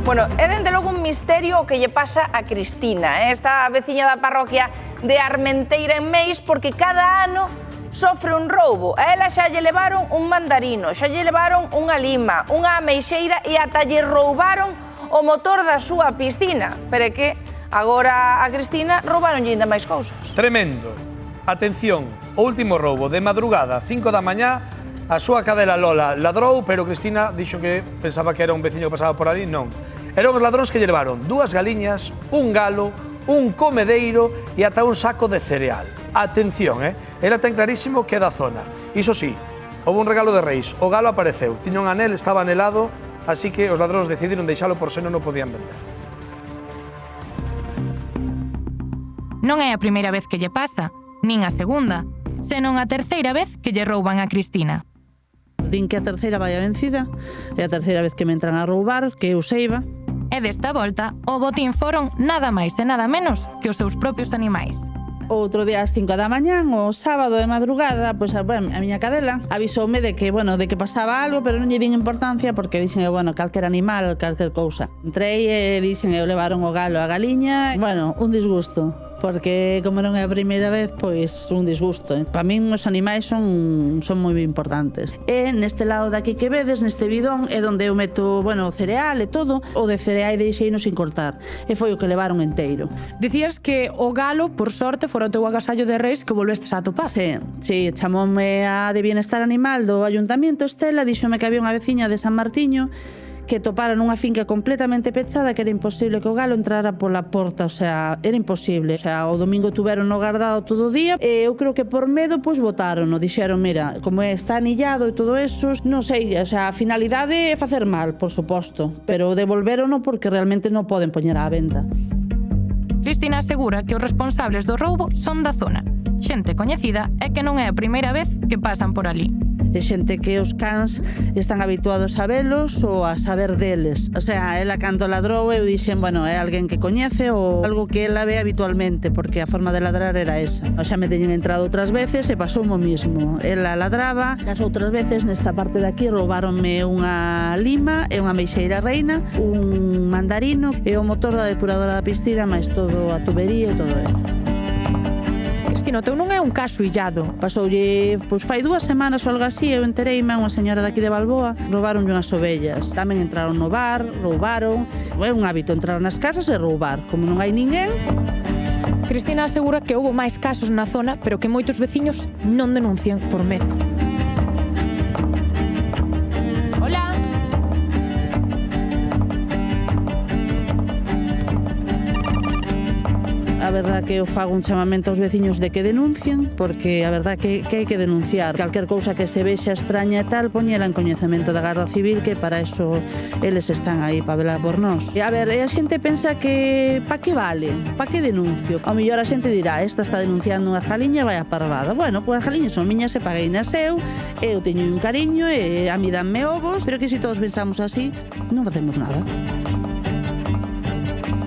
Bueno, é dende logo un misterio o que lle pasa a Cristina, esta veciña da parroquia de Armenteira en Meis, porque cada ano sofre un roubo. A ela xa lle levaron un mandarino, xa lle levaron unha lima, unha ameixeira e ata lle roubaron o motor da súa piscina. Pero é que agora a Cristina roubaronlle ainda máis cousas. Tremendo. Atención, o último roubo de madrugada, 5 da mañá, a súa cadela Lola ladrou, pero Cristina dixo que pensaba que era un veciño que pasaba por ali. Non. Eran os ladróns que lle levaron 2 galiñas, un galo, un comedeiro e ata un saco de cereal. Atención, Ela ten clarísimo que é da zona. Iso sí, houve un regalo de Reis. O galo apareceu, tiña un anel, estaba anelado, así que os ladróns decidiron deixalo por se non o podían vender. Non é a primeira vez que lle pasa, nin a segunda, senón a terceira vez que lle rouban a Cristina. Din que a terceira vai a vencida, é a terceira vez que me entran a roubar, que eu seiba. E desta volta, o botín foron nada máis e nada menos que os seus propios animais. Outro día ás 5 da mañán, o sábado de madrugada, pois a miña cadela avisoume de que pasaba algo, pero non lle din importancia porque dixen, calquer animal, calquer cousa. Entrei e dixen, levaron o galo a galiña, un disgusto. Porque como non é a primeira vez, pois un disgusto. Para min os animais son moi importantes. E neste lado daqui que vedes, neste bidón, é onde eu meto, o cereal e todo. O de cereal deixeino sin cortar. E foi o que levaron enteiro. Dicías que o galo, por sorte, fora o teu agasallo de Reis que volvestes a topar. Sí, chamoume a de Bienestar Animal do Ayuntamento, Estela, díxome que había unha veciña de San Martiño que toparon unha finca completamente pechada, que era imposible que o galo entrara pola porta, era imposible. O domingo tuveron-no guardado todo o día, e eu creo que por medo, pois, botaron-no. Dixeron, mira, como está anillado e todo eso, non sei, a finalidade é facer mal, por suposto, pero devolveron-no porque realmente non poden poñer á venta. Cristina asegura que os responsables do roubo son da zona, xente coñecida e que non é a primeira vez que pasan por ali. É xente que os cans están habituados a velos ou a saber deles. Ela cando ladrou, eu dixen, é alguén que coñece ou algo que ela ve habitualmente, porque a forma de ladrar era esa. Xa me teñen entrado outras veces e pasou o mismo. Ela ladraba, as outras veces nesta parte de aquí roubaronme unha lima e unha ameixeira reina, un mandarino e o motor da depuradora da piscina, máis todo a tubería e todo eso. Cristina, o teu non é un caso illado. Pasoulle, fai 2 semanas ou algo así, eu entereime a unha señora daqui de Balboa, roubaronlle unhas ovellas. Tamén entraron no bar, roubaron. É un hábito entrar nas casas e roubar. Como non hai ninguén. Cristina asegura que houve máis casos na zona, pero que moitos veciños non denuncian por medo. Hola. A verdad que eu fago un chamamento aos veciños de que denuncien, porque a verdad que hai que denunciar. Calquer cousa que se vexa extraña e tal, poñela en coñecemento da Garda Civil, que para eso eles están aí, para velar por nós. E a ver, a xente pensa que pa que vale? Pa que denuncio? Ao mellor a xente dirá, esta está denunciando unha galiña, vai a parvada. Pois as galiñas son miñas e paguei nas eu teño un cariño e a mí danme ovos, pero que se todos pensamos así, non facemos nada.